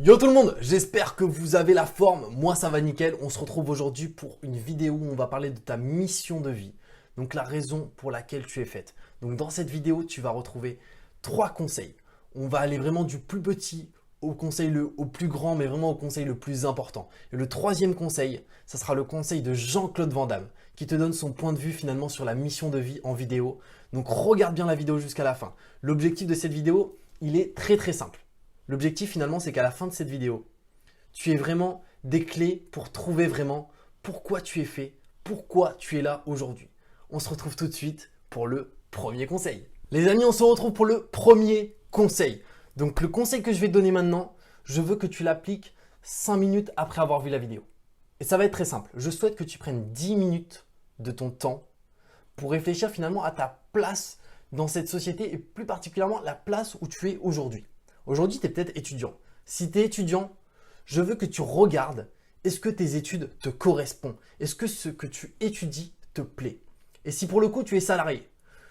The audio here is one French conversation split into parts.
Yo tout le monde, j'espère que vous avez la forme, moi ça va nickel. On se retrouve aujourd'hui pour une vidéo où on va parler de ta mission de vie. Donc la raison pour laquelle tu es faite. Donc dans cette vidéo, tu vas retrouver 3 conseils. On va aller vraiment du plus petit au conseil au plus grand, mais vraiment au conseil le plus important. Et le 3e conseil, ça sera le conseil de Jean-Claude Van Damme, qui te donne son point de vue finalement sur la mission de vie en vidéo. Donc regarde bien la vidéo jusqu'à la fin. L'objectif de cette vidéo, il est très simple. L'objectif finalement, c'est qu'à la fin de cette vidéo, tu aies vraiment des clés pour trouver vraiment pourquoi tu es fait, pourquoi tu es là aujourd'hui. On se retrouve tout de suite pour le premier conseil. Les amis, on se retrouve pour le premier conseil. Donc le conseil que je vais te donner maintenant, je veux que tu l'appliques 5 minutes après avoir vu la vidéo. Et ça va être très simple. Je souhaite que tu prennes 10 minutes de ton temps pour réfléchir finalement à ta place dans cette société et plus particulièrement la place où tu es aujourd'hui. Aujourd'hui, tu es peut-être étudiant. Si tu es étudiant, je veux que tu regardes, est-ce que tes études te correspondent? Est-ce que ce que tu étudies te plaît? Et si pour le coup, tu es salarié,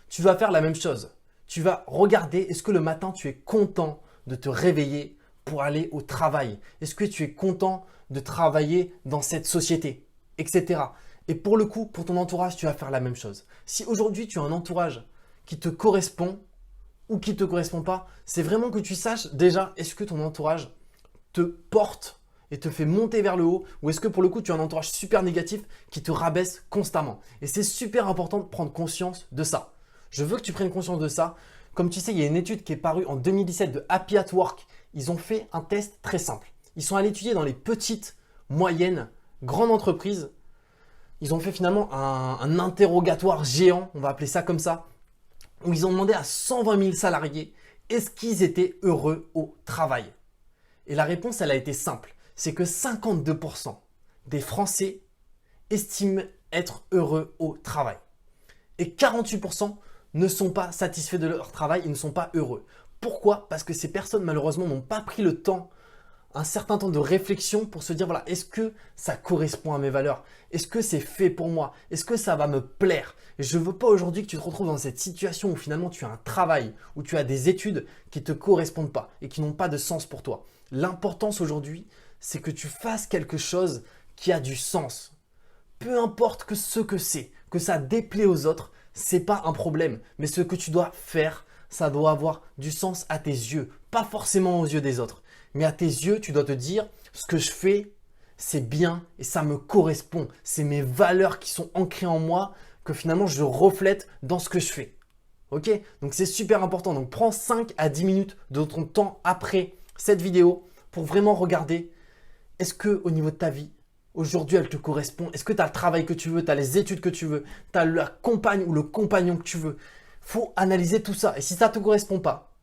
tu vas faire la même chose. Tu vas regarder, est-ce que le matin, tu es content de te réveiller pour aller au travail? Est-ce que tu es content de travailler dans cette société? Etc. Et pour le coup, pour ton entourage, tu vas faire la même chose. Si aujourd'hui, tu as un entourage qui te correspond, ou qui ne te correspond pas, c'est vraiment que tu saches déjà, est-ce que ton entourage te porte et te fait monter vers le haut, ou est-ce que pour le coup tu as un entourage super négatif qui te rabaisse constamment. Et c'est super important de prendre conscience de ça. Je veux que tu prennes conscience de ça. Comme tu sais, il y a une étude qui est parue en 2017 de Happy at Work. Ils ont fait un test très simple. Ils sont allés étudier dans les petites, moyennes, grandes entreprises. Ils ont fait finalement un interrogatoire géant, on va appeler ça comme ça, où ils ont demandé à 120 000 salariés est-ce qu'ils étaient heureux au travail. Et la réponse, elle a été simple. C'est que 52% des Français estiment être heureux au travail. Et 48% ne sont pas satisfaits de leur travail et ne sont pas heureux. Pourquoi? Parce que ces personnes, malheureusement, n'ont pas pris le temps, un certain temps de réflexion pour se dire, voilà, est-ce que ça correspond à mes valeurs? Est-ce que c'est fait pour moi? Est-ce que ça va me plaire? Et je ne veux pas aujourd'hui que tu te retrouves dans cette situation où finalement tu as un travail, où tu as des études qui ne te correspondent pas et qui n'ont pas de sens pour toi. L'importance aujourd'hui, c'est que tu fasses quelque chose qui a du sens. Peu importe que ce que c'est, que ça déplaît aux autres, c'est pas un problème. Mais ce que tu dois faire, ça doit avoir du sens à tes yeux, pas forcément aux yeux des autres. Mais à tes yeux, tu dois te dire, ce que je fais, c'est bien et ça me correspond. C'est mes valeurs qui sont ancrées en moi que finalement je reflète dans ce que je fais. Ok? Donc c'est super important. Donc prends 5 à 10 minutes de ton temps après cette vidéo pour vraiment regarder, est-ce que au niveau de ta vie, aujourd'hui elle te correspond? Est-ce que tu as le travail que tu veux, tu as les études que tu veux, tu as la compagne ou le compagnon que tu veux? Faut analyser tout ça. Et si ça ne te correspond pas,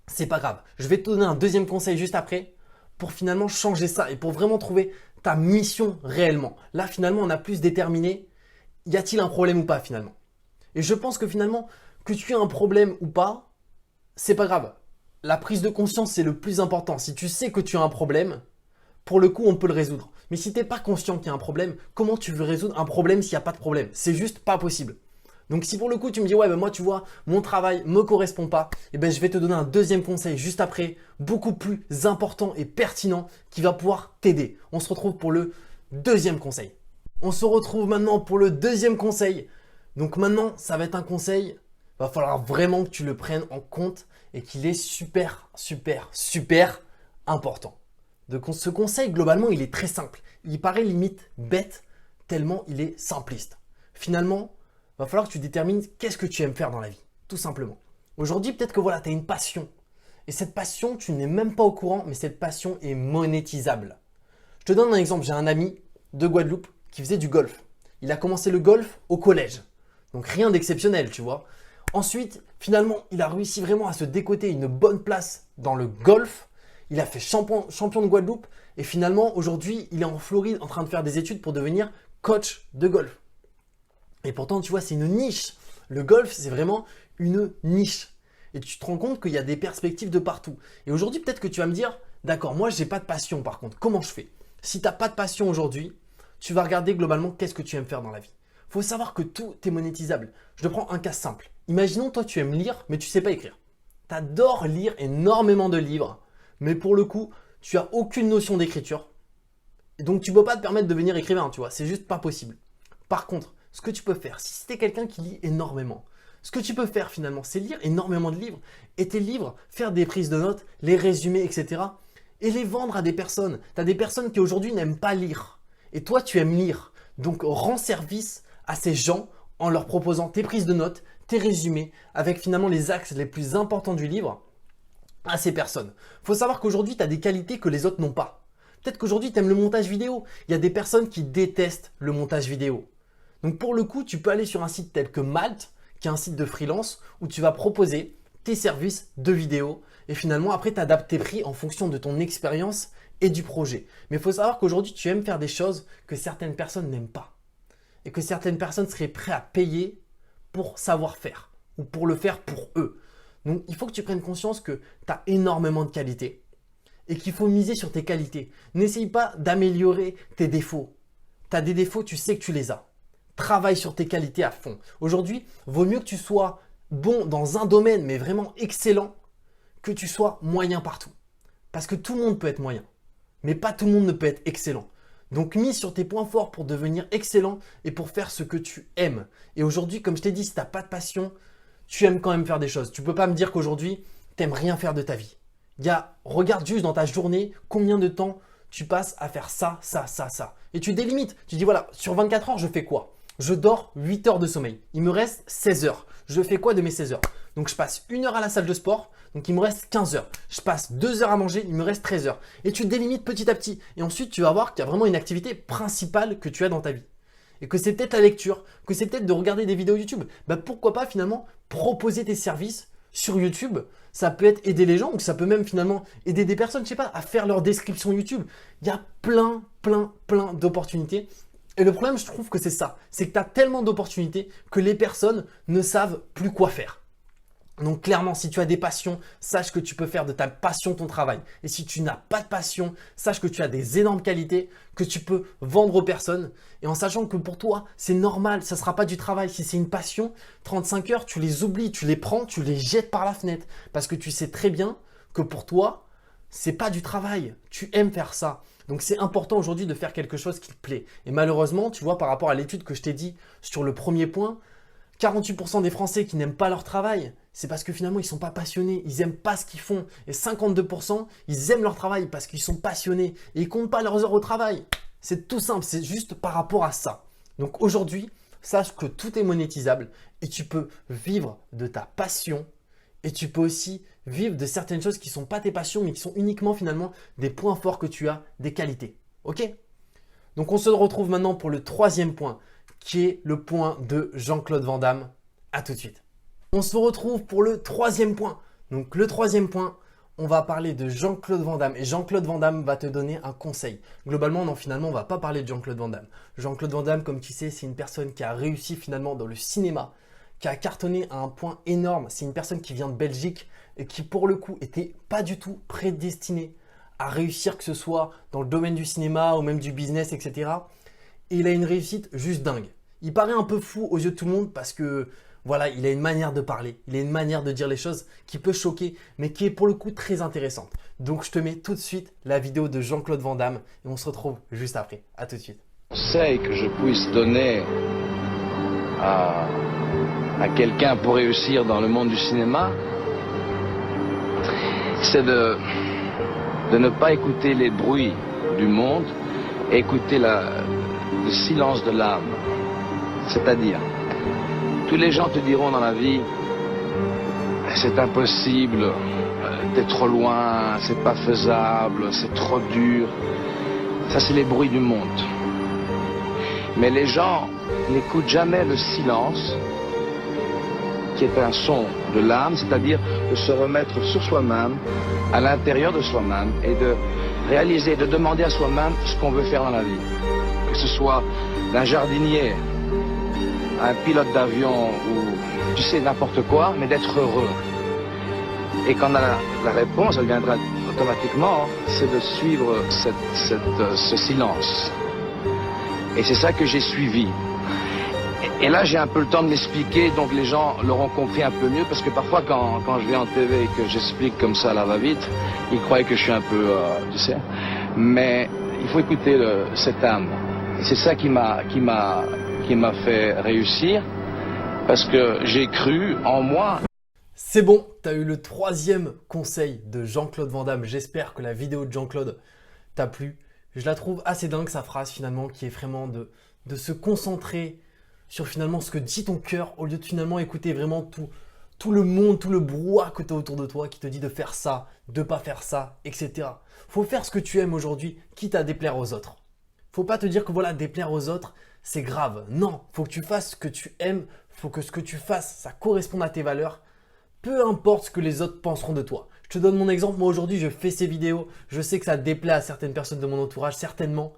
c'est pas grave. Je vais te donner un deuxième conseil juste après pour finalement changer ça et pour vraiment trouver ta mission réellement. Là, finalement, on a plus déterminé, y a-t-il un problème ou pas finalement? Et je pense que finalement, que tu aies un problème ou pas, c'est pas grave. La prise de conscience, c'est le plus important. Si tu sais que tu as un problème, pour le coup, on peut le résoudre. Mais si tu n'es pas conscient qu'il y a un problème, comment tu veux résoudre un problème s'il n'y a pas de problème? C'est juste pas possible. Donc si pour le coup tu me dis ouais ben moi tu vois mon travail me correspond pas, et ben je vais te donner un deuxième conseil juste après, beaucoup plus important et pertinent qui va pouvoir t'aider. On se retrouve pour le deuxième conseil. On se retrouve maintenant pour le deuxième conseil. Donc maintenant ça va être un conseil, va falloir vraiment que tu le prennes en compte et qu'il est super important. Donc ce conseil globalement il est très simple. Il paraît limite bête tellement il est simpliste. Finalement, il va falloir que tu détermines qu'est-ce que tu aimes faire dans la vie, tout simplement. Aujourd'hui, peut-être que voilà, tu as une passion. Et cette passion, tu n'es même pas au courant, mais cette passion est monétisable. Je te donne un exemple. J'ai un ami de Guadeloupe qui faisait du golf. Il a commencé le golf au collège. Donc rien d'exceptionnel, tu vois. Ensuite, finalement, il a réussi vraiment à se décoter une bonne place dans le golf. Il a fait champion de Guadeloupe. Et finalement, aujourd'hui, il est en Floride en train de faire des études pour devenir coach de golf. Et pourtant, tu vois, c'est une niche. Le golf, c'est vraiment une niche. Et tu te rends compte qu'il y a des perspectives de partout. Et aujourd'hui, peut-être que tu vas me dire, d'accord, moi, j'ai pas de passion par contre. Comment je fais? Si tu n'as pas de passion aujourd'hui, tu vas regarder globalement qu'est-ce que tu aimes faire dans la vie. Il faut savoir que tout est monétisable. Je te prends un cas simple. Imaginons, toi, tu aimes lire, mais tu ne sais pas écrire. Tu adores lire énormément de livres, mais pour le coup, tu n'as aucune notion d'écriture. Et donc, tu ne peux pas te permettre de devenir écrivain, tu vois. C'est juste pas possible. Par contre, ce que tu peux faire, si tu es quelqu'un qui lit énormément, ce que tu peux faire finalement, c'est lire énormément de livres. Et tes livres, faire des prises de notes, les résumer, etc. Et les vendre à des personnes. Tu as des personnes qui aujourd'hui n'aiment pas lire. Et toi, tu aimes lire. Donc, rends service à ces gens en leur proposant tes prises de notes, tes résumés, avec finalement les axes les plus importants du livre à ces personnes. Il faut savoir qu'aujourd'hui, tu as des qualités que les autres n'ont pas. Peut-être qu'aujourd'hui, tu aimes le montage vidéo. Il y a des personnes qui détestent le montage vidéo. Donc, pour le coup, tu peux aller sur un site tel que Malte, qui est un site de freelance, où tu vas proposer tes services de vidéo. Et finalement, après, tu adaptes tes prix en fonction de ton expérience et du projet. Mais il faut savoir qu'aujourd'hui, tu aimes faire des choses que certaines personnes n'aiment pas. Et que certaines personnes seraient prêtes à payer pour savoir faire ou pour le faire pour eux. Donc, il faut que tu prennes conscience que tu as énormément de qualités et qu'il faut miser sur tes qualités. N'essaye pas d'améliorer tes défauts. Tu as des défauts, tu sais que tu les as. Travaille sur tes qualités à fond. Aujourd'hui, vaut mieux que tu sois bon dans un domaine, mais vraiment excellent, que tu sois moyen partout. Parce que tout le monde peut être moyen, mais pas tout le monde ne peut être excellent. Donc, mise sur tes points forts pour devenir excellent et pour faire ce que tu aimes. Et aujourd'hui, comme je t'ai dit, si tu n'as pas de passion, tu aimes quand même faire des choses. Tu ne peux pas me dire qu'aujourd'hui, tu n'aimes rien faire de ta vie. Regarde juste dans ta journée combien de temps tu passes à faire ça, ça, ça, ça. Et tu délimites. Tu dis voilà, sur 24 heures, je fais quoi? Je dors 8 heures de sommeil. Il me reste 16 heures. Je fais quoi de mes 16 heures? Donc, je passe 1 heure à la salle de sport. Donc, il me reste 15 heures. Je passe 2 heures à manger. Il me reste 13 heures. Et tu délimites petit à petit. Et ensuite, tu vas voir qu'il y a vraiment une activité principale que tu as dans ta vie. Et que c'est peut-être la lecture, que c'est peut-être de regarder des vidéos YouTube. Pourquoi pas finalement proposer tes services sur YouTube? Ça peut être aider les gens ou ça peut même finalement aider des personnes, je sais pas, à faire leur description YouTube. Il y a plein d'opportunités. Et le problème, je trouve que c'est ça. C'est que tu as tellement d'opportunités que les personnes ne savent plus quoi faire. Donc clairement, si tu as des passions, sache que tu peux faire de ta passion ton travail. Et si tu n'as pas de passion, sache que tu as des énormes qualités que tu peux vendre aux personnes. Et en sachant que pour toi, c'est normal, ça ne sera pas du travail. Si c'est une passion, 35 heures, tu les oublies, tu les prends, tu les jettes par la fenêtre. Parce que tu sais très bien que pour toi, c'est pas du travail. Tu aimes faire ça. Donc, c'est important aujourd'hui de faire quelque chose qui te plaît. Et malheureusement, tu vois, par rapport à l'étude que je t'ai dit sur le premier point, 48% des Français qui n'aiment pas leur travail, c'est parce que finalement, ils ne sont pas passionnés. Ils n'aiment pas ce qu'ils font. Et 52%, ils aiment leur travail parce qu'ils sont passionnés. Et ils ne comptent pas leurs heures au travail. C'est tout simple. C'est juste par rapport à ça. Donc, aujourd'hui, sache que tout est monétisable et tu peux vivre de ta passion. Et tu peux aussi vivre de certaines choses qui ne sont pas tes passions, mais qui sont uniquement finalement des points forts que tu as, des qualités. Ok? Donc, on se retrouve maintenant pour le troisième point, qui est le point de Jean-Claude Van Damme. À tout de suite. On se retrouve pour le troisième point. Donc, le troisième point, on va parler de Jean-Claude Van Damme. Et Jean-Claude Van Damme va te donner un conseil. Globalement, non, finalement, on ne va pas parler de Jean-Claude Van Damme. Jean-Claude Van Damme, comme tu sais, c'est une personne qui a réussi finalement dans le cinéma, qui a cartonné à un point énorme. C'est une personne qui vient de Belgique et qui, pour le coup, était pas du tout prédestinée à réussir, que ce soit dans le domaine du cinéma ou même du business, etc. Et il a une réussite juste dingue. Il paraît un peu fou aux yeux de tout le monde parce que, voilà, il a une manière de parler, il a une manière de dire les choses qui peut choquer, mais qui est pour le coup très intéressante. Donc, je te mets tout de suite la vidéo de Jean-Claude Van Damme et on se retrouve juste après. À tout de suite. Conseil que je puisse donner à quelqu'un pour réussir dans le monde du cinéma, c'est de ne pas écouter les bruits du monde, écouter le silence de l'âme. C'est-à-dire, tous les gens te diront dans la vie, c'est impossible, t'es trop loin, c'est pas faisable, c'est trop dur. Ça, c'est les bruits du monde. Mais les gens n'écoutent jamais le silence, qui est un son de l'âme, c'est-à-dire de se remettre sur soi-même, à l'intérieur de soi-même, et de réaliser, de demander à soi-même ce qu'on veut faire dans la vie. Que ce soit d'un jardinier, un pilote d'avion, ou tu sais, n'importe quoi, mais d'être heureux. Et quand on a la réponse, elle viendra automatiquement, c'est de suivre ce silence. Et c'est ça que j'ai suivi. Et là, j'ai un peu le temps de m'expliquer, donc les gens l'auront compris un peu mieux, parce que parfois, quand je vais en TV et que j'explique comme ça, là, va-vite, ils croient que je suis un peu, tu sais. Mais il faut écouter cette âme. Et c'est ça qui m'a fait réussir, parce que j'ai cru en moi. C'est bon, tu as eu le 3e conseil de Jean-Claude Van Damme. J'espère que la vidéo de Jean-Claude t'a plu. Je la trouve assez dingue, sa phrase finalement, qui est vraiment de se concentrer sur finalement ce que dit ton cœur, au lieu de finalement écouter vraiment tout le monde, tout le brouhaha que tu as autour de toi qui te dit de faire ça, de pas faire ça, etc. Faut faire ce que tu aimes aujourd'hui, quitte à déplaire aux autres. Faut pas te dire que voilà, déplaire aux autres, c'est grave. Non, faut que tu fasses ce que tu aimes, faut que ce que tu fasses, ça corresponde à tes valeurs. Peu importe ce que les autres penseront de toi. Je te donne mon exemple, moi aujourd'hui je fais ces vidéos, je sais que ça déplaît à certaines personnes de mon entourage, certainement.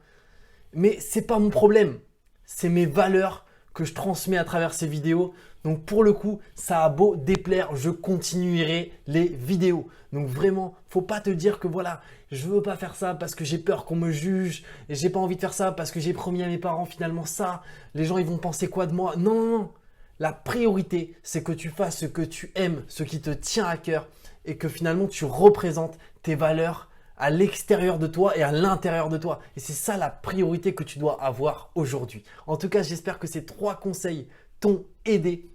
Mais c'est pas mon problème, c'est mes valeurs que je transmets à travers ces vidéos. Donc pour le coup, ça a beau déplaire, je continuerai les vidéos. Donc vraiment, faut pas te dire que voilà, je veux pas faire ça parce que j'ai peur qu'on me juge et j'ai pas envie de faire ça parce que j'ai promis à mes parents finalement ça. Les gens ils vont penser quoi de moi? Non, non, non. La priorité, c'est que tu fasses ce que tu aimes, ce qui te tient à cœur et que finalement tu représentes tes valeurs à l'extérieur de toi et à l'intérieur de toi. Et c'est ça la priorité que tu dois avoir aujourd'hui. En tout cas, j'espère que ces 3 conseils t'ont aidé.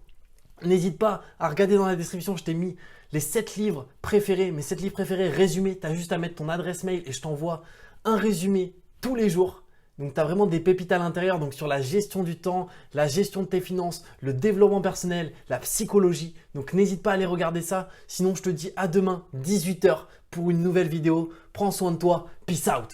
N'hésite pas à regarder dans la description, je t'ai mis les 7 livres préférés, mes 7 livres préférés résumés. Tu as juste à mettre ton adresse mail et je t'envoie un résumé tous les jours. Donc, tu as vraiment des pépites à l'intérieur, donc sur la gestion du temps, la gestion de tes finances, le développement personnel, la psychologie. Donc, n'hésite pas à aller regarder ça. Sinon, je te dis à demain, 18 h pour une nouvelle vidéo. Prends soin de toi. Peace out.